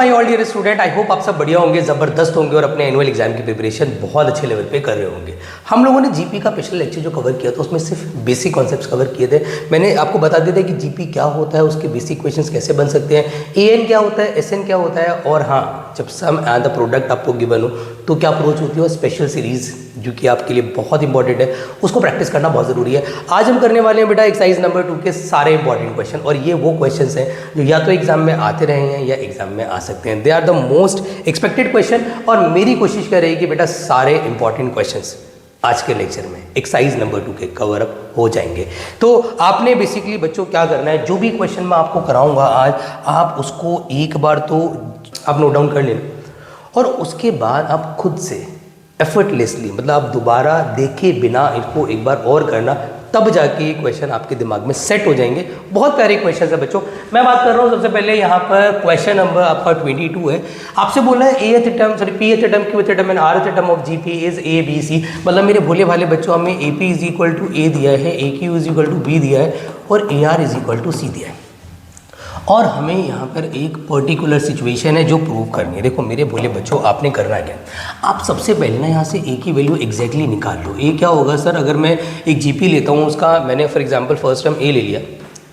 My all dear student, I hope आप सब बढ़िया होंगे, ज़बरदस्त होंगे और अपने एनुअल एग्जाम की प्रिपरेशन बहुत अच्छे लेवल पे कर रहे होंगे। हम लोगों ने जीपी का पिछला लेक्चर जो कवर किया था उसमें सिर्फ बेसिक कॉन्सेप्ट्स कवर किए थे। मैंने आपको बता दिया था कि जीपी क्या होता है, उसके बेसिक क्वेश्चंस कैसे बन सकते हैं, एएन क्या होता है, एसएन क्या होता है, और हाँ जब सम एंड द प्रोडक्ट आपको गिवन हो तो क्या अप्रोच होती है, और स्पेशल सीरीज़ जो कि आपके लिए बहुत इंपॉर्टेंट है उसको प्रैक्टिस करना बहुत ज़रूरी है। आज हम करने वाले हैं बेटा एक्सरसाइज नंबर 2 के सारे इंपॉर्टेंट क्वेश्चन, और ये वो क्वेश्चंस हैं जो या तो एग्जाम में आते रहे हैं या एग्जाम में आ सकते हैं। They are the most expected question, और मेरी कोशिश क्या रहेगी बेटा सारे इंपॉर्टेंट क्वेश्चंस आज के लेक्चर में एक्सरसाइज नंबर 2 के कवर अप हो जाएंगे। तो आपने बेसिकली बच्चों क्या करना है, जो भी क्वेश्चन मैं आपको कराऊंगा आज, आप उसको एक बार तो आप नोट डाउन कर लेना, और उसके बाद आप खुद से एफर्टलेसली, मतलब आप दोबारा देखे बिना इसको एक बार और करना, तब जाके ये क्वेश्चन आपके दिमाग में सेट हो जाएंगे। बहुत प्यारे क्वेश्चन है बच्चों। मैं बात कर रहा हूँ सबसे पहले यहाँ पर क्वेश्चन नंबर आपका 22 है। आपसे बोला है nth term, sorry P nth term, Q nth term and R nth term of GP is A B C. मतलब मेरे भोले भाले बच्चों, हमें A P is equal to A दिया है, A Q is equal to B दिया है, और A R is equal to C दिया है, और हमें यहाँ पर एक पर्टिकुलर सिचुएशन है जो प्रूव करनी है। देखो मेरे भोले बच्चों, आपने करना क्या, आप सबसे पहले ना यहाँ से ए की वैल्यू एग्जैक्टली निकाल लो। ए क्या होगा सर, अगर मैं एक जीपी लेता हूँ, उसका मैंने फॉर एग्जांपल फर्स्ट टर्म ए ले लिया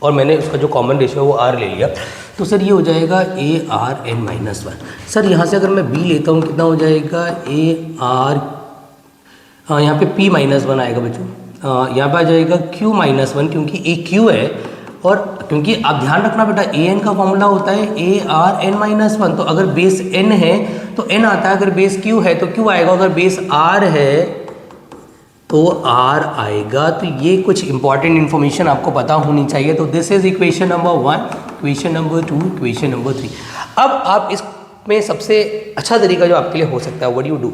और मैंने उसका जो कॉमन रेशियो है वो आर ले लिया, तो सर ये हो जाएगा a r n minus one. Sir यहाँ से अगर मैं बी लेता हूँ कितना हो जाएगा, ए आर, यहाँ पे पी माइनस वन आएगा बच्चों, यहाँ पर आ जाएगा क्यू माइनस वन, क्योंकि ए क्यू है, और क्योंकि आप ध्यान रखना बेटा ए एन का फॉर्मूला होता है a r n minus one. तो अगर बेस एन है तो एन आता है, अगर बेस क्यू है तो क्यू आएगा, अगर बेस आर है तो आर आएगा। तो ये कुछ इंपॉर्टेंट इन्फॉर्मेशन आपको पता होनी चाहिए। तो this is equation number 1, equation number 2, equation number 3। अब आप इसमें सबसे अच्छा तरीका जो आपके लिए हो सकता है, व्हाट यू डू,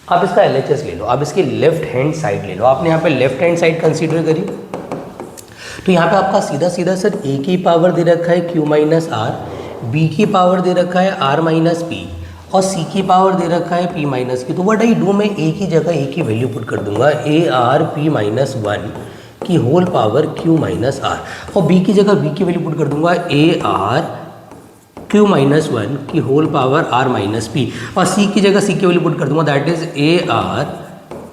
आप इसका LHS ले लो, आप इसकी लेफ्ट हैंड साइड ले लो। आपने यहाँ पे लेफ्ट हैंड साइड कंसीडर करी, तो यहाँ पे आपका सीधा सीधा सर ए की पावर दे रखा है क्यू माइनस आर, बी की पावर दे रखा है आर माइनस पी, और सी की पावर दे रखा है पी माइनस की। तो व्हाट आई डू, मैं ए की जगह ए की वैल्यू पुट कर दूंगा, A R P minus one की whole power Q minus R, और बी की जगह बी की वैल्यू पुट कर दूंगा A R Q minus one की whole power are minus P, और सी की जगह सी की वैल्यू पुट कर दूंगा, दैट इज ए आर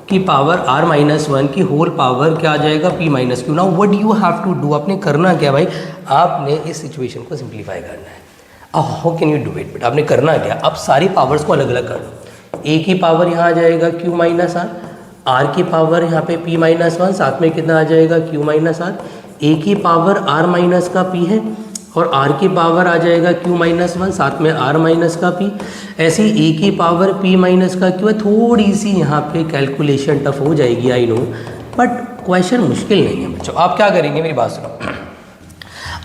की पावर आर माइनस वन की होल पावर क्या आ जाएगा, p minus q. Now what you have to do, आपने करना क्या भाई, आपने इस सिचुएशन को सिंप्लीफाई करना है। How can you do it, but आपने करना क्या, आप सारी पावर्स को अलग अलग कर दो। ए की पावर यहाँ आ जाएगा क्यू माइनस आर की पावर यहाँ पे पी माइनस वन, साथ में कितना आ जाएगा क्यू माइनस आर, ए की पावर आर माइनस का पी है, और आर की पावर आ जाएगा क्यू माइनस वन, साथ में आर माइनस का पी। ऐसे ही ए की पावर पी माइनस का क्यू है। थोड़ी सी यहाँ पे कैलकुलेशन टफ हो जाएगी, आई नो, बट क्वेश्चन मुश्किल नहीं है बच्चों। आप क्या करेंगे, मेरी बात सुनो,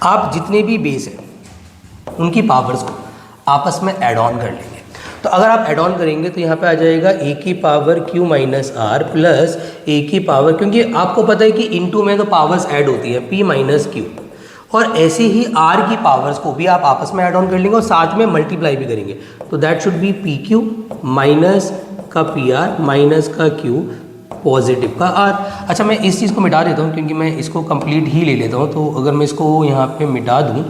आप जितने भी बेस हैं उनकी पावर्स को आपस में ऐड ऑन कर लेंगे। तो अगर आप ऐड ऑन करेंगे तो यहाँ पे आ जाएगा ए की power Q minus R plus A की पावर, क्योंकि आपको पता है कि इनटू में तो पावर्स ऐड होती है, पी माइनस क्यू, और ऐसे ही आर की पावर्स को भी आप आपस में ऐड ऑन कर लेंगे और साथ में मल्टीप्लाई भी करेंगे। तो that should be P Q minus का पी आर माइनस का क्यू पॉजिटिव का आर। अच्छा मैं इस चीज़ को मिटा देता हूँ क्योंकि मैं इसको कंप्लीट ही ले लेता हूँ। तो अगर मैं इसको यहाँ पे मिटा दूँ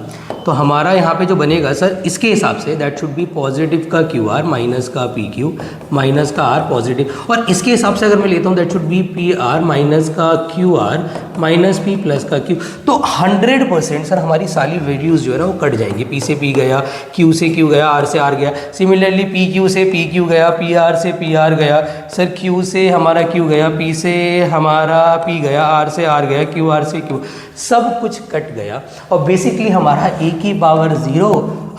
तो हमारा यहाँ पे जो बनेगा सर, इसके हिसाब से दैट शुड बी पॉजिटिव का क्यू आर माइनस का पी क्यू माइनस का आर पॉजिटिव, और इसके हिसाब से अगर मैं लेता हूँ that should be P R minus का Q R minus P plus का क्यू। तो 100% सर हमारी सारी वैल्यूज़ जो है ना वो कट जाएंगी। पी से पी गया, क्यू से क्यू गया, आर से आर गया, सिमिलरली पी क्यू से पी क्यू गया, पी आर से पी आर गया, सर क्यू से हमारा क्यू गया, पी से हमारा पी गया, आर से आर गया, क्यू आर से क्यू, सब कुछ कट गया, और बेसिकली हमारा ए की पावर 0,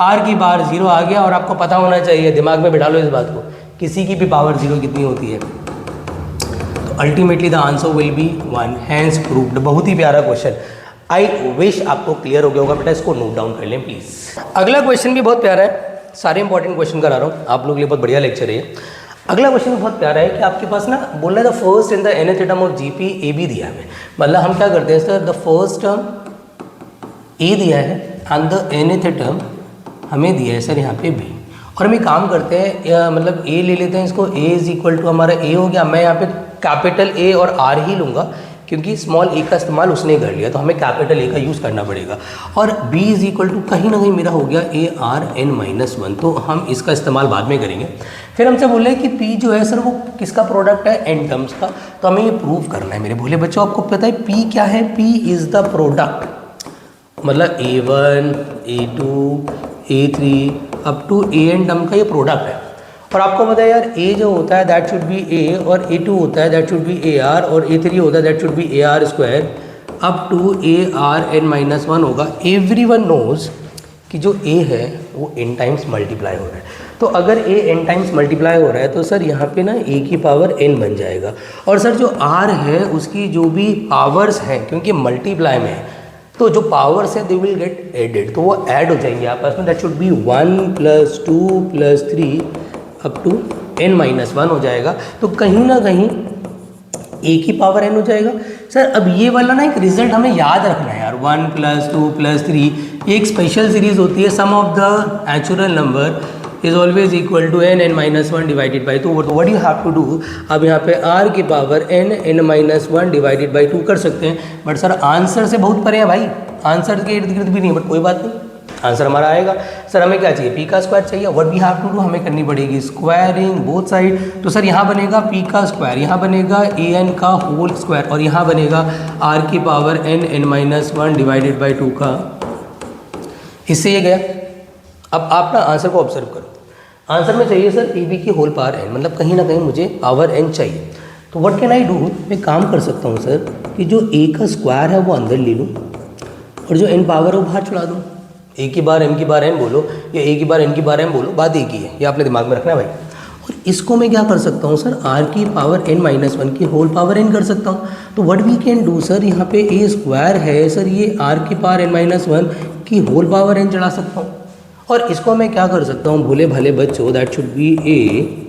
आर की पावर 0 आ गया। और आपको पता होना चाहिए, दिमाग में बिठा लो इस बात को, किसी की भी पावर 0 कितनी होती है, तो ultimately the answer will be 1, hence proved. बहुत ही प्यारा क्वेश्चन, आई विश आपको क्लियर हो गया होगा बेटा, इसको नोट डाउन कर लें प्लीज। अगला क्वेश्चन भी बहुत प्यारा है, सारे इंपॉर्टेंट क्वेश्चन करा रहा हूँ आप लोगों के लिए, बहुत बढ़िया लेक्चर है ये। अगला क्वेश्चन बहुत प्यारा है कि आपके पास ना बोलना है the first in the nth term of GP a b दिया है। मतलब हम क्या करते हैं sir, the first term a दिया है एंड द nth टर्म हमें दिया है सर यहाँ पे बी, और हम एक काम करते हैं, मतलब ए ले लेते हैं इसको, ए इज इक्वल टू हमारा ए हो गया, मैं यहाँ पे कैपिटल ए और आर ही लूँगा, क्योंकि स्मॉल ए का इस्तेमाल उसने कर लिया, तो हमें कैपिटल ए का यूज़ करना पड़ेगा। और b इज इक्वल टू कहीं ना कहीं मेरा हो गया ARn-1, तो हम इसका इस्तेमाल बाद में करेंगे। फिर हमसे बोले कि p जो है सर वो किसका प्रोडक्ट है, n टर्म्स का, तो हमें ये प्रूव करना है। मेरे भोले बच्चों, आपको पता है p क्या है, p इज़ द प्रोडक्ट, मतलब A1 A2 A3 up to AN term का ये प्रोडक्ट है। और आपको पता है यार, A जो होता है दैट शुड बी A, और A2 होता है दैट शुड बी AR, और A3 होता है that should be AR square up to ARn-1 होगा। एवरीवन नोज कि जो A है वो n टाइम्स मल्टीप्लाई हो रहा है, तो अगर A n टाइम्स मल्टीप्लाई हो रहा है तो सर यहाँ पे ना A की पावर n बन जाएगा। और सर जो R है उसकी जो भी पावर्स हैं, क्योंकि मल्टीप्लाई में है तो जो पावर्स है दे विल गेट एडेड, तो वो ऐड हो जाएंगे आपस में। That should be 1 + 2 + 3 up to n-1 हो जाएगा। तो कहीं ना कहीं a की पावर n हो जाएगा। सर अब ये वाला ना एक रिजल्ट हमें याद रखना है यार, 1 + 2 + 3, ये एक स्पेशल सीरीज होती है। Sum of the natural number is always equal to n(n-1) divided by 2। What you have to do, अब यहाँ पे r की पावर n(n-1) डिवाइडेड बाई 2 कर सकते हैं। बट सर आंसर से बहुत परे है भाई, आंसर के इर्द गिर्द भी नहीं, बट कोई बात नहीं, आंसर हमारा आएगा। सर हमें क्या चाहिए, p का स्क्वायर चाहिए। What we have to do, हमें करनी पड़ेगी स्क्वायरिंग बोथ साइड। तो सर यहाँ बनेगा p का स्क्वायर, यहाँ बनेगा an का होल स्क्वायर, और यहाँ बनेगा r की पावर n(n-1) डिवाइडेड बाई 2 का, इससे ये गया। अब आप ना आंसर को ऑब्जर्व करो, आंसर में चाहिए सर ab की होल पावर n, मतलब कहीं ना कहीं मुझे पावर n चाहिए। तो व्हाट कैन आई डू, मैं काम कर सकता हूँ सर कि जो a का स्क्वायर है वो अंदर ले लूँ और जो n पावर है वो बाहर चला दूँ। a की बार m की बार n बोलो या a की बार n की बार m बोलो, बात एक ही है, ये आपने दिमाग में रखना है भाई। और इसको मैं क्या कर सकता हूँ सर, r की पावर n-1 की होल पावर n कर सकता हूँ। तो what we can do sir, यहाँ पे a स्क्वायर है सर, ये r की पावर n-1 की होल पावर n चढ़ा सकता हूँ। और इसको मैं क्या कर सकता हूँ भोले भले बच्चों, दैट शुड बी a।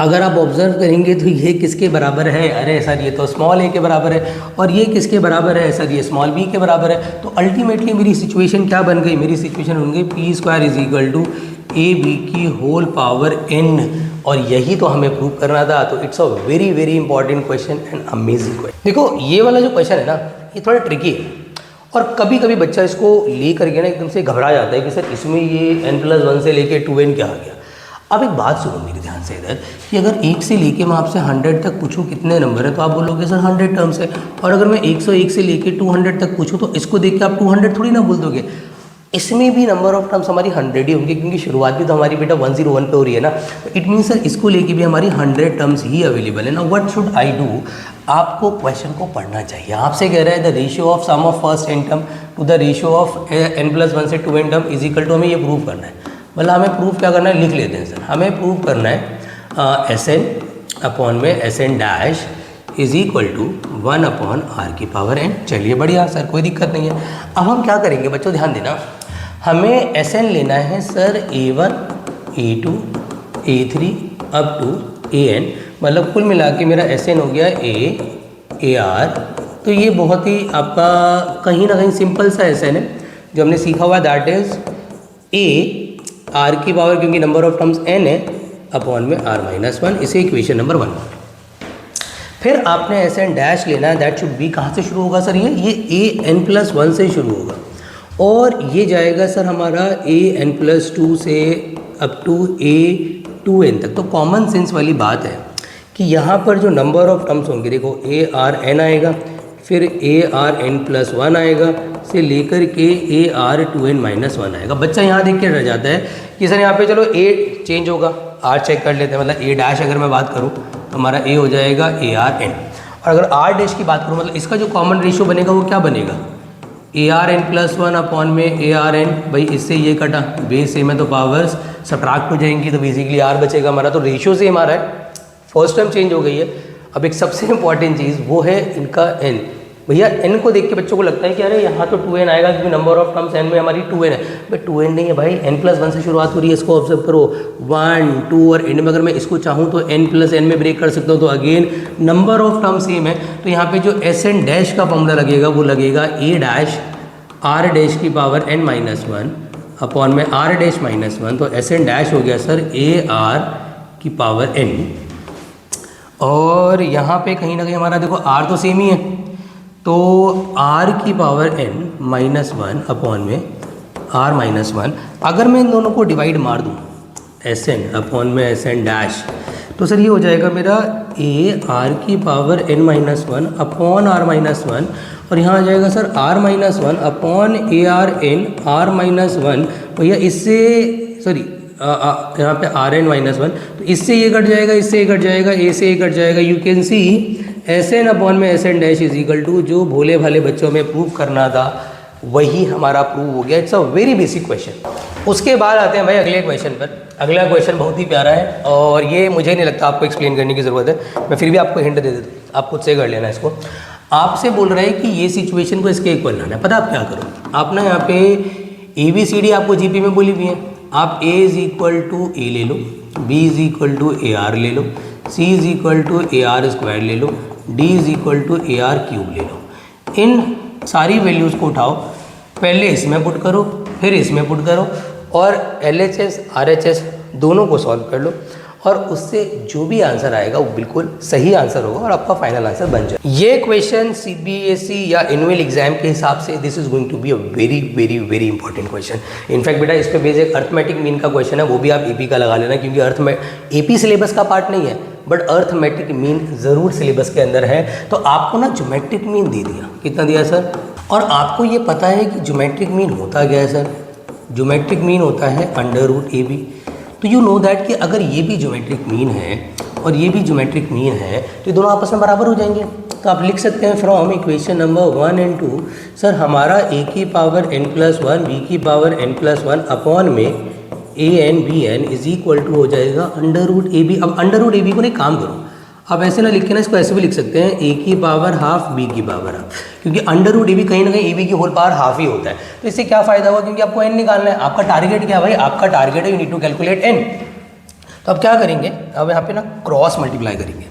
अगर आप ऑब्जर्व करेंगे तो ये किसके बराबर है, अरे सर ये तो स्मॉल a के बराबर है, और ये किसके बराबर है सर, ये स्मॉल b के बराबर है। तो अल्टीमेटली मेरी सिचुएशन क्या बन गई, मेरी सिचुएशन बन गई p² is equal to ab की होल पावर n, और यही तो हमें प्रूव करना था। तो it's a very very important question and amazing question. देखो ये वाला जो क्वेश्चन है ना, ये थोड़ा ट्रिकी है, और कभी कभी बच्चा इसको ले करके ना एकदम से घबरा जाता है कि सर इसमें ये n+1 से लेके 2n क्या आ गया। अब एक बात सुनो मेरे ध्यान से इधर, कि अगर 1 से लेके मैं आपसे 100 तक पूछूं कितने नंबर है, तो आप बोलोगे सर 100 टर्म्स है। और अगर मैं 101 से लेके 200 तक पूछूं तो इसको देख के आप 200 थोड़ी ना बोल दोगे, इसमें भी नंबर ऑफ टर्म्स हमारी 100 ही होंगे, क्योंकि शुरुआत भी तो हमारी बेटा 101 पे हो रही है ना। तो इट मीन्स सर इसको लेके भी हमारी 100 टर्म्स ही अवेलेबल है ना। व्हाट शुड आई डू, आपको क्वेश्चन को पढ़ना चाहिए। आपसे कह रहा है the ratio of sum of first n term to the ratio of n+1 से 2n term is equal to, हमें ये प्रूव करना है। मतलब हमें प्रूफ क्या करना है, लिख लेते हैं सर। हमें प्रूव करना है Sn में Sn' is equal to 1/r की पावर n। चलिए बढ़िया सर, कोई दिक्कत नहीं है। अब हम क्या करेंगे बच्चों, ध्यान देना, हमें Sn लेना है sir a1 a2 a3 up to an, मतलब कुल मिला के मेरा Sn हो गया ar। तो ये बहुत ही आपका कहीं ना कहीं सिंपल सा Sn है जो हमने सीखा हुआ, दैट इज a r की पावर, क्योंकि नंबर ऑफ टर्म्स n है, अपॉन में r-1, इसे इक्वेशन नंबर 1। फिर आपने Sn' लेना है, दैट शुड बी कहाँ से शुरू होगा सर, ये an+1 से शुरू होगा, और ये जाएगा सर हमारा an+2 से अप टू a2n तक। तो कॉमन सेंस वाली बात है कि यहाँ पर जो नंबर ऑफ टर्म्स होंगे, देखो arn आएगा, फिर arn+1 आएगा, से लेकर के ar2n-1 आएगा। बच्चा यहाँ देख के रह जाता है कि सर यहाँ पे चलो a चेंज होगा, r चेक कर लेते हैं, मतलब a' अगर मैं बात करूँ तो हमारा a हो जाएगा arn, और अगर r' की बात करूँ मतलब इसका जो कॉमन रेशियो बनेगा वो क्या बनेगा, arn+1 अपॉन में arn। भाई इससे ये कटा, बेस सेम है तो पावर्स सब्ट्रैक्ट हो जाएंगी, तो बेसिकली r बचेगा हमारा। तो रेशियो सेम आ रहा है, फर्स्ट टर्म चेंज हो गई है। अब एक सबसे इंपॉर्टेंट चीज़ वो है इनका n। भैया n को देख के बच्चों को लगता है कि अरे यहाँ तो 2n आएगा, क्योंकि नंबर ऑफ टर्म्स n में हमारी 2n है, बट 2n नहीं है भाई, n+1 से शुरुआत हो रही है। इसको ऑब्जर्व करो, 1 2 और एंड में अगर मैं इसको चाहूँ तो n+n में ब्रेक कर सकता हूँ, तो again number of term same है। तो यहाँ पे जो Sn' का फॉर्मूला लगेगा वो लगेगा a' r' की पावर n-1 अपॉन में r'-1, तो Sn' हो गया सर ar की पावर n। और यहाँ पे कहीं ना कहीं हमारा देखो r तो सेम ही है, तो r की power n minus one upon में r माइनस वन, अगर मैं इन दोनों को डिवाइड मार दूँ एस एन अपॉन में एस एन डैश, तो सर ये हो जाएगा मेरा a r की power n minus one upon r minus one, और यहाँ आ जाएगा sir r minus one upon a r n r minus one, भैया इससे सॉरी यहाँ पे आर एन माइनस वन, तो इससे ये कट जाएगा, इससे ये कट जाएगा, ए से ये कट जाएगा, you can see S N upon में S N dash is equal to, जो भोले भाले बच्चों में प्रूव करना था वही हमारा प्रूव हो गया। It's a very basic question. उसके बाद आते हैं भाई अगले क्वेश्चन पर। अगला क्वेश्चन बहुत ही प्यारा है और ये मुझे नहीं लगता आपको एक्सप्लेन करने की ज़रूरत है, मैं फिर भी आपको हिंट दे देता हूँ, आप खुद से कर लेना इसको। आपसे बोल रहा है कि ये सिचुएशन को इसके इक्वल लाना है। पता आप क्या करो, आप ना यहाँ पे ए बी सी डी आपको जीपी में बोली हुई है, आप a is equal to a ले लो, b is equal to a r ले लो, c is equal to a r square ले लो, d is equal to a r cube ले लो। इन सारी वैल्यूज़ को उठाओ, पहले इसमें पुट करो फिर इसमें पुट करो और LHS RHS दोनों को सॉल्व कर लो, और उससे जो भी आंसर आएगा वो बिल्कुल सही आंसर होगा और आपका फाइनल आंसर बन जाए। ये क्वेश्चन CBSE या एनुअल एग्जाम के हिसाब से this is going to be a very very very important question. In fact बेटा इस पे बेस एक अर्थमेटिक मीन का क्वेश्चन है, वो भी आप AP का लगा लेना, क्योंकि AP सिलेबस का पार्ट नहीं है बट अर्थमेटिक मीन ज़रूर सिलेबस के अंदर है। तो आपको ना ज्योमेट्रिक मीन दे दिया, कितना दिया सर, और आपको ये पता है कि ज्योमेट्रिक मीन होता क्या है सर, ज्योमेट्रिक मीन होता है अंडर रूट AB। तो यू नो दैट कि अगर ये भी ज्योमेट्रिक मीन है और ये भी ज्योमेट्रिक मीन है तो ये दोनों आपस में बराबर हो जाएंगे। तो आप लिख सकते हैं from equation number 1 and 2, sir हमारा a की power n plus one, b की power n plus one upon में a n b n is equal to हो जाएगा अंडर रूट AB। अब अंडर रूट AB को नहीं, काम करो आप ऐसे ना लिख के ना इसको ऐसे भी लिख सकते हैं a की पावर हाफ b की पावर हाफ, क्योंकि अंडर रूट AB कहीं ना कहीं AB की होल पावर हाफ ही होता है। तो इससे क्या फ़ायदा हुआ, क्योंकि आपको n निकालना है, आपका टारगेट क्या है भाई, आपका टारगेट है you need to calculate n। तो अब क्या करेंगे, अब यहाँ पे ना क्रॉस मल्टीप्लाई करेंगे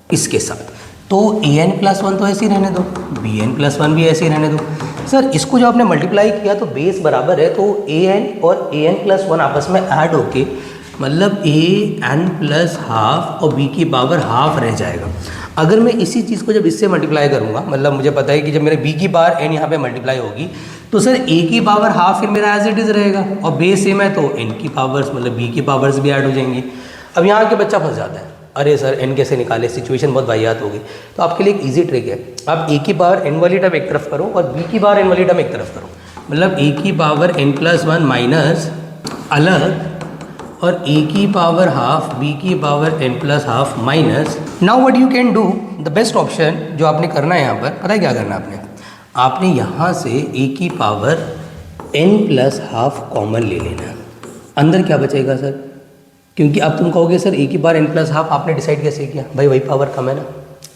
इसके साथ, तो an प्लस वन तो ऐसे ही रहने दो, bn प्लस वन भी ऐसे ही रहने दो। सर इसको जब आपने मल्टीप्लाई किया तो बेस बराबर है, तो an और an प्लस वन आपस में ऐड होके मतलब an प्लस हाफ और b की पावर हाफ रह जाएगा। अगर मैं इसी चीज़ को जब इससे मल्टीप्लाई करूँगा, मतलब मुझे पता है कि जब मेरे b की पावर n यहाँ पे मल्टीप्लाई होगी तो सर a की पावर हाफ फिर मेरा एज इट इज़ रहेगा, और बेस सेम है तो n की पावर्स मतलब b की पावर्स भी ऐड हो जाएंगी। अब यहाँ के बच्चा फंस जाता है, अरे सर n कैसे निकाले, सिचुएशन बहुत वाहियात हो गई। तो आपके लिए एक ईजी ट्रिक है, आप a की पावर n वाली टर्म एक तरफ करो और b की पावर n वाली टर्म एक तरफ करो, मतलब a की power n plus one minus अलग और a की पावर हाफ b की power n plus half minus. Now what you can do, the best option जो आपने करना है यहाँ पर, पता है क्या करना है आपने यहाँ से a की power n plus half common ले लेना है। अंदर क्या बचेगा सर, क्योंकि अब तुम कहोगे सर a की पावर n प्लस हाफ आपने डिसाइड कैसे किया, भाई वही पावर कम है ना,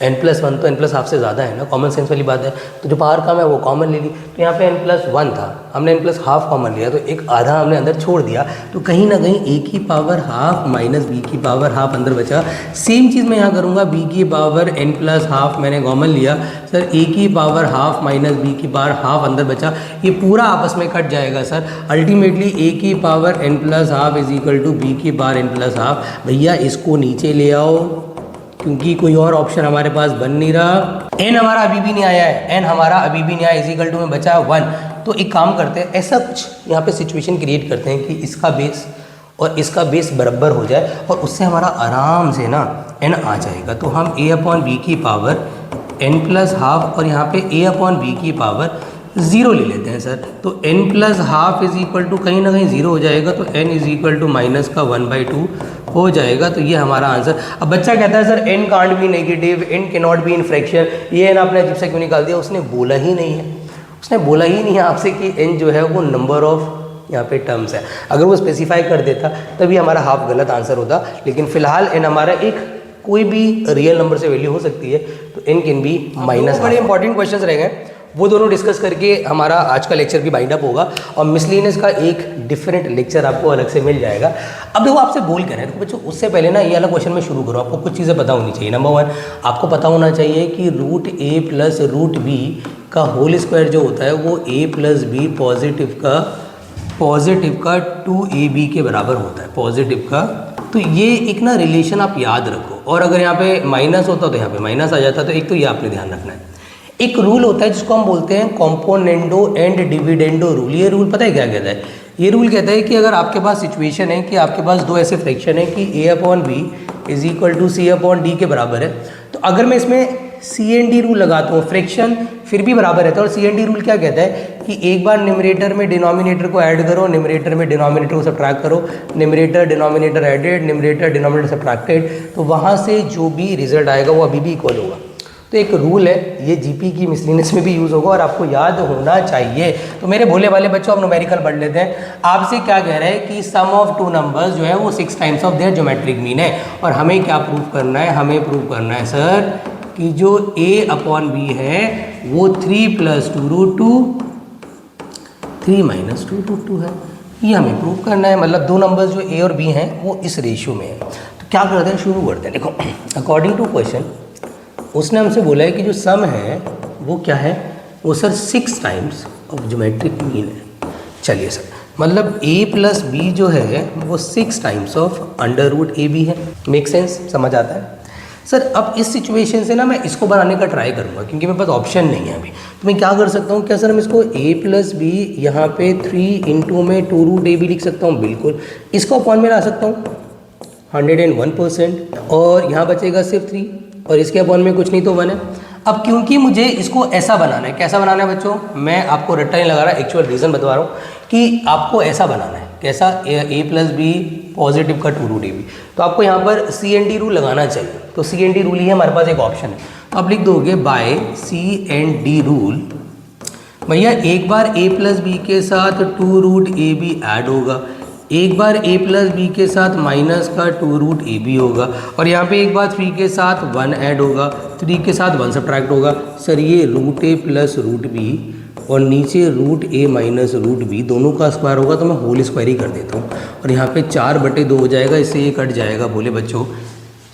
n प्लस वन तो n प्लस हाफ से ज़्यादा है ना, कॉमन सेंस वाली बात है। तो जो पावर कम है वो कॉमन ले ली, तो यहाँ पे n प्लस वन था, हमने n प्लस हाफ कॉमन लिया तो एक आधा हमने अंदर छोड़ दिया, तो कहीं ना कहीं a की पावर हाफ माइनस b की पावर हाफ अंदर बचा। सेम चीज़ मैं यहाँ करूँगा, b की पावर n प्लस हाफ मैंने कॉमन लिया, सर a की पावर हाफ माइनस b की पावर हाफ अंदर बचा, ये पूरा आपस में कट जाएगा सर। अल्टीमेटली a की power n plus half is equal to b की पावर n प्लस हाफ। भैया इसको नीचे ले आओ, क्योंकि कोई और ऑप्शन हमारे पास बन नहीं रहा। n हमारा अभी भी नहीं आया है, n हमारा अभी भी नहीं आया, इज इक्वल टू में बचा 1। तो एक काम करते हैं, ऐसा कुछ यहाँ पे सिचुएशन क्रिएट करते हैं कि इसका बेस और इसका बेस बराबर हो जाए और उससे हमारा आराम से ना n आ जाएगा। तो हम a अपॉन बी की पावर n प्लस हाफ और यहाँ पे a अपॉन बी की पावर 0 ले लेते हैं सर। तो n plus half is equal to कहीं ना कहीं 0 हो जाएगा, तो n is equal to minus का 1/2 हो जाएगा। तो ये हमारा आंसर। अब बच्चा कहता है sir n can't be negative, n can not be in fraction, ये n आपने अजीब से क्यों निकाल दिया, उसने बोला ही नहीं है, उसने बोला ही नहीं है आपसे कि n जो है वो नंबर ऑफ यहाँ पे टर्म्स है। अगर वो स्पेसिफाई कर देता तभी हमारा हाफ गलत आंसर होता, लेकिन फिलहाल n हमारा एक कोई भी रियल नंबर से वैल्यू हो सकती है, तो n कैन बी माइनस। बड़े इंपॉर्टेंट क्वेश्चंस रह गए, वो दोनों डिस्कस करके हमारा आज का लेक्चर भी बाइंड अप होगा और मिसलिनियस का एक डिफरेंट लेक्चर आपको अलग से मिल जाएगा। अब देखो आपसे बोल कर है तो बच्चों, उससे पहले ना ये वाला क्वेश्चन में शुरू करो, आपको कुछ चीज़ें पता होनी चाहिए। नंबर 1 आपको पता होना चाहिए कि रूट a प्लस रूट b का होल स्क्वायर जो होता है वो a प्लस बी पॉजिटिव का 2ab के बराबर होता है, पॉजिटिव का तो ये एक ना रिलेशन आप याद रखो, और अगर यहाँ पे माइनस होता तो यहाँ पे माइनस आ जाता, तो एक तो ये आपने ध्यान रखना है। एक रूल होता है जिसको हम बोलते हैं कॉम्पोनेंडो एंड डिविडेंडो रूल। ये रूल पता है क्या कहता है? ये रूल कहता है कि अगर आपके पास सिचुएशन है कि आपके पास दो ऐसे फ्रैक्शन है कि a upon b is equal to c upon d के बराबर है, तो अगर मैं इसमें सी एन डी रूल लगाता हूँ, फ्रैक्शन फिर भी बराबर रहता है। और सी एन डी रूल क्या कहता है कि एक बार न्यूमरेटर में डिनोमिनेटर को ऐड करो, न्यूमरेटर में डिनोमिनेटर को सब्ट्रैक्ट करो, numerator denominator added, numerator denominator subtracted, तो वहाँ से जो भी रिजल्ट आएगा वो अभी भी इक्वल होगा। तो एक रूल है, ये जीपी की मिसलिनियस में भी यूज़ होगा और आपको याद होना चाहिए। तो मेरे भोले वाले बच्चों, आप न्यूमेरिकल पढ़ लेते हैं। आपसे क्या कह रहा है कि सम ऑफ टू नंबर्स जो है वो 6 times of their geometric mean है, और हमें क्या प्रूव करना है? हमें प्रूव करना है सर कि जो a अपॉन बी है वो 3 + 2√2 3 - 2√2 है। ये हमें प्रूव करना है। मतलब दो नंबर्स जो a और b हैं वो इस रेशियो में है। तो क्या करते हैं, शुरू करते हैं। देखो, अकॉर्डिंग टू क्वेश्चन उसने हमसे बोला है कि जो सम है वो क्या है, वो sir 6 times of geometric mean है। चलिए सर, मतलब a + b जो है वो 6 टाइम्स ऑफ √ab है। Make sense? समझ आता है सर? अब इस सिचुएशन से ना मैं इसको बनाने का ट्राई करूँगा क्योंकि मेरे पास ऑप्शन नहीं है अभी। तो मैं क्या कर सकता हूँ, क्या सर हम इसको a + b यहाँ पे 3 इंटू में 2√ab लिख सकता हूँ? बिल्कुल। इसको अपॉन में ला सकता हूँ 101%, और यहाँ बचेगा सिर्फ 3, और इसके अपॉन में कुछ नहीं तो 1 है। अब क्योंकि मुझे इसको ऐसा बनाना है, कैसा बनाना है बच्चों, मैं आपको रट्टा नहीं लगा रहा, एक्चुअल रीज़न बता रहा हूँ कि आपको ऐसा बनाना है। कैसा? a + b पॉजिटिव का 2√ab। तो आपको यहाँ पर सी एन डी रूल लगाना चाहिए। तो सी एन डी रूल ही हमारे पास एक ऑप्शन है, तो आप लिख दोगे by C and D rule. भैया एक बार a + b के साथ 2√ab ऐड होगा, एक बार a + b के साथ माइनस का 2√ab होगा, और यहाँ पे एक बार 3 के साथ 1 ऐड होगा, 3 के साथ 1 सब्ट्रैक्ट होगा। सर ये √a + √b और नीचे √a - √b दोनों का स्क्वायर होगा, तो मैं होल स्क्वायर ही कर देता हूँ। और यहाँ पे 4/2 हो जाएगा, इससे ये कट जाएगा। बोले बच्चों,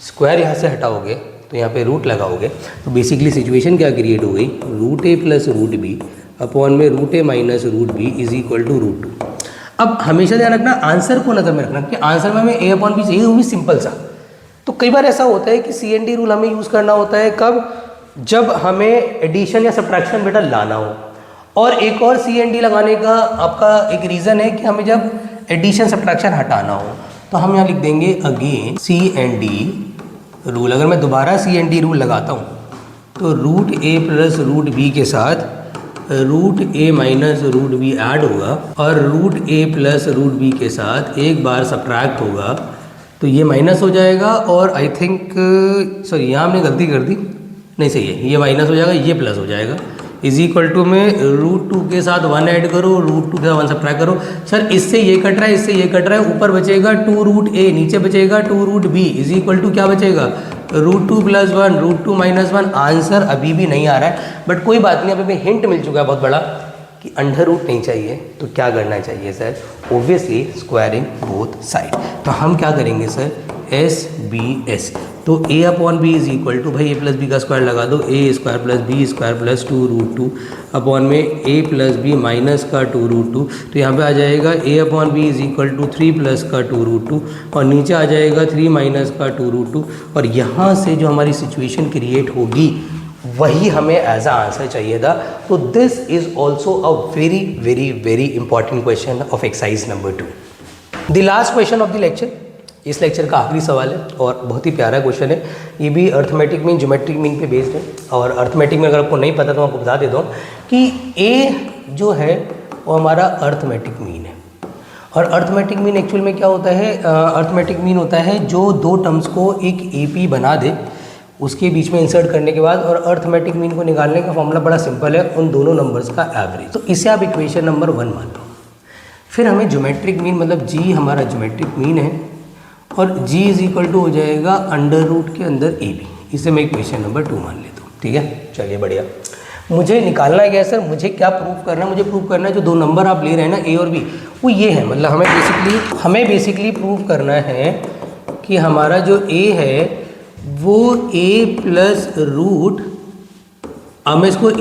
स्क्वायर यहाँ से हटाओगे तो यहाँ पे रूट लगाओगे, तो बेसिकली सिचुएशन क्या क्रिएट हो गई, √a + √b अपॉन में √a - √b is equal to √2। अब हमेशा ध्यान रखना, आंसर को नज़र में रखना कि आंसर में हमें a अपॉन b चाहिए, वो भी सिंपल सा। तो कई बार ऐसा होता है कि सी एन डी रूल हमें यूज़ करना होता है कब, जब हमें एडिशन या सब्ट्रैक्शन बेटा लाना हो। और एक और सी एन डी लगाने का आपका एक रीज़न है कि हमें जब एडिशन सब्ट्रैक्शन हटाना हो, तो हम यहाँ लिख देंगे again C and D rule. अगर मैं दोबारा सी एन डी रूल लगाता हूँ तो √a + √b के साथ √a - √b ऐड होगा, और √a + √b के साथ एक बार सब्ट्रैक्ट होगा, तो ये माइनस हो जाएगा। और आई थिंक सॉरी, यहाँ हमने गलती कर दी, नहीं सही है, ये माइनस हो जाएगा, ये प्लस हो जाएगा। इज इक्वल टू में √2 के साथ 1 ऐड करो, √2 के साथ 1 सब्ट्रैक्ट करो। सर इससे ये कट रहा है, इससे ये कट रहा है, ऊपर बचेगा 2√a, नीचे बचेगा 2√b इज इक्वल टू क्या बचेगा, √2 + 1 √2 - 1। आंसर अभी भी नहीं आ रहा है, बट कोई बात नहीं, अभी हिंट मिल चुका है बहुत बड़ा कि अंडर रूट नहीं चाहिए। तो क्या करना चाहिए sir, obviously squaring both side. तो हम क्या करेंगे सर, SBS। तो a upon b is equal to, भाई a + b का स्क्वायर लगा दो, a² + b² + 2√2 अपॉन में a + b माइनस का 2√2। तो यहाँ पे आ जाएगा a upon b is equal to 3 + का 2√2, और नीचे आ जाएगा 3 - का 2√2। और यहाँ से जो हमारी सिचुएशन क्रिएट होगी वही हमें एज अ आंसर चाहिए था। तो this is also a very very very important question of exercise number 2। The last question of the lecture, इस लेक्चर का आखिरी सवाल है और बहुत ही प्यारा क्वेश्चन है। ये भी अर्थमेटिक मीन ज्योमेट्रिक मीन पे बेस्ड है। और अर्थमेटिक में अगर आपको नहीं पता तो आपको बता देता हूँ कि a जो है वो हमारा अर्थमेटिक मीन है। और अर्थमेटिक मीन एक्चुअल में क्या होता है, अर्थमेटिक मीन होता है जो दो टर्म्स को एक AP बना दे, उसके बीच में इंसर्ट करने के बाद। और अर्थमेटिक मीन को निकालने का फॉर्मूला बड़ा सिंपल है, उन दोनों नंबर्स का एवरेज। तो इसे आप इक्वेशन नंबर 1 मान लो। फिर हमें ज्योमेट्रिक मीन, मतलब g हमारा ज्योमेट्रिक मीन है, और g इज इक्वल टू हो जाएगा अंडर रूट के अंदर AB। इसे मैं इक्वेशन नंबर 2 मान लेता हूँ। ठीक है, चलिए बढ़िया। मुझे निकालना है सर, मुझे क्या प्रूफ करना है, मुझे प्रूफ करना है जो दो नंबर आप ले रहे हैं ना a और b, वो ये है। मतलब हमें बेसिकली प्रूफ करना है कि हमारा जो a है वो a + रूट, अब मैं इसको a²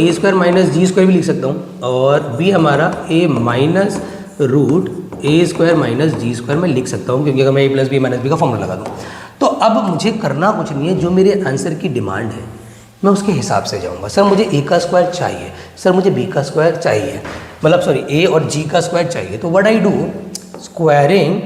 - g² भी लिख सकता हूँ, और b हमारा a - root A square minus ji square मैं लिख सकता हूँ, क्योंकि अगर मैं a plus b minus b का फॉर्मूला लगा दूँ। तो अब मुझे करना कुछ नहीं है, जो मेरे आंसर की डिमांड है मैं उसके हिसाब से जाऊँगा। सर मुझे ए का स्क्वायर चाहिए, सर मुझे बी का स्क्वायर चाहिए, मतलब सॉरी ए और जी का स्क्वायर चाहिए, तो what I do, squaring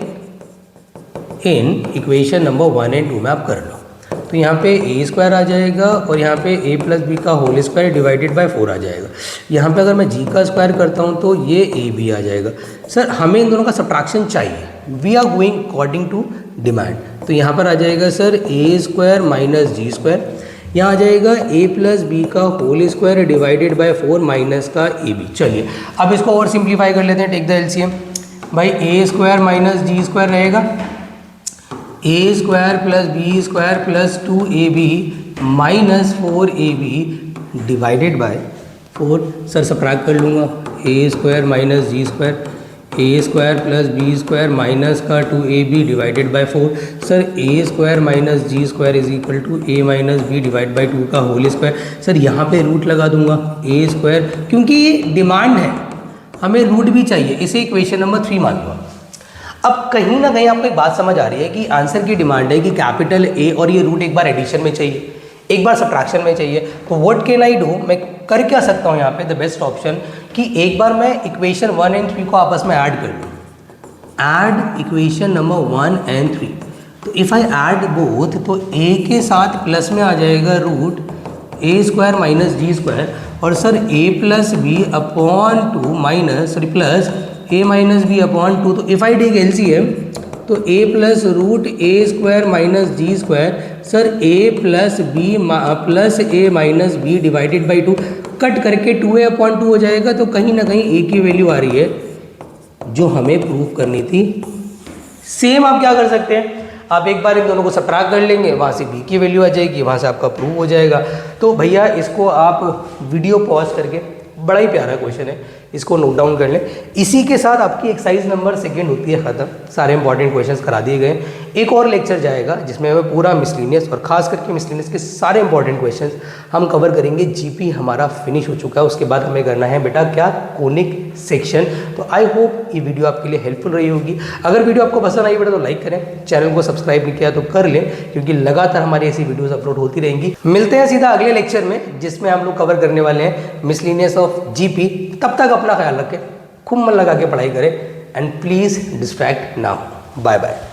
in equation number 1 और 2 में आप कर लो। तो यहाँ पे ए स्क्वायर आ जाएगा और यहाँ पे ए प्लस बी का होल स्क्वायर डिवाइडेड बाय 4 आ जाएगा। यहाँ पे अगर मैं जी का स्क्वायर करता हूँ तो ये ए बी आ जाएगा। सर हमें इन दोनों का सब्ट्रैक्शन चाहिए, we are going according to demand. तो यहाँ पर आ जाएगा सर ए स्क्वायर माइनस जी स्क्वायर, यहाँ आ जाएगा ए प्लस बी का whole square divided by 4 minus का ए बी। चलिए अब इसको और सिंप्लीफाई कर लेते हैं, टेक द एलसीएम। भाई A square minus ji square रहेगा, A square plus B square plus 2ab minus 4ab divided by 4। Sir subtract कर लूँगा, A square minus ji square, A square plus B square minus का 2ab divided by 4। Sir A square minus ji square is equal to A minus B divide by 2 का whole square. Sir यहाँ पे root लगा दूंगा, ए square, क्योंकि ये demand है हमें रूट भी चाहिए, इसे इक्वेशन नंबर 3 मान लो। अब कहीं ना कहीं आपको एक बात समझ आ रही है कि आंसर की डिमांड है कि कैपिटल ए और ये रूट एक बार एडिशन में चाहिए, एक बार सब्ट्रैक्शन में चाहिए। तो व्हाट कैन आई डू, मैं कर क्या सकता हूँ यहाँ पे, द बेस्ट ऑप्शन कि एक बार मैं इक्वेशन 1 और 3 को आपस में ऐड कर लूँ, ऐड इक्वेशन नंबर 1 और 3। तो इफ़ आई ऐड बोथ तो ए के साथ प्लस में आ जाएगा रूट ए स्क्वायर माइनस जी स्क्वायर, और sir A plus B upon 2 minus sorry plus A minus B upon 2। तो इफ़ आई टेक एलसीएम तो A plus root A square minus ji square, sir A plus B plus A minus B divided by 2, cut करके 2a upon 2 हो जाएगा। तो कहीं ना कहीं ए की वैल्यू आ रही है जो हमें प्रूव करनी थी। सेम आप क्या कर सकते हैं, आप एक बार इन दोनों को सब्ट्रैक्ट कर लेंगे, वहाँ से बी की वैल्यू आ जाएगी, वहाँ से आपका प्रूव हो जाएगा। तो भैया इसको आप वीडियो पॉज करके, बड़ा ही प्यारा क्वेश्चन है, इसको नोट डाउन कर लें। इसी के साथ आपकी एक्सरसाइज नंबर 2 होती है ख़त्म, सारे इंपॉर्टेंट क्वेश्चंस करा दिए गए। एक और लेक्चर जाएगा जिसमें हमें पूरा मिसलिनियस और खास करके मिसलिनियस के सारे इंपॉर्टेंट क्वेश्चंस हम कवर करेंगे। जीपी हमारा फिनिश हो चुका है, उसके बाद हमें करना है बेटा क्या, कोनिक सेक्शन। तो आई होप ये वीडियो आपके लिए हेल्पफुल रही होगी। अगर वीडियो आपको पसंद आई बेटा तो लाइक करें, चैनल को सब्सक्राइब नहीं किया तो कर लें, क्योंकि लगातार हमारी ऐसी वीडियोस अपलोड होती रहेंगी। मिलते हैं सीधा अगले लेक्चर में जिसमें हम लोग कवर करने वाले हैं मिसलिनियस ऑफ जीपी। तब तक अपना ख्याल रखें, खूब मन लगा के पढ़ाई करें एंड प्लीज़ डिस्ट्रैक्ट ना हो। Bye bye.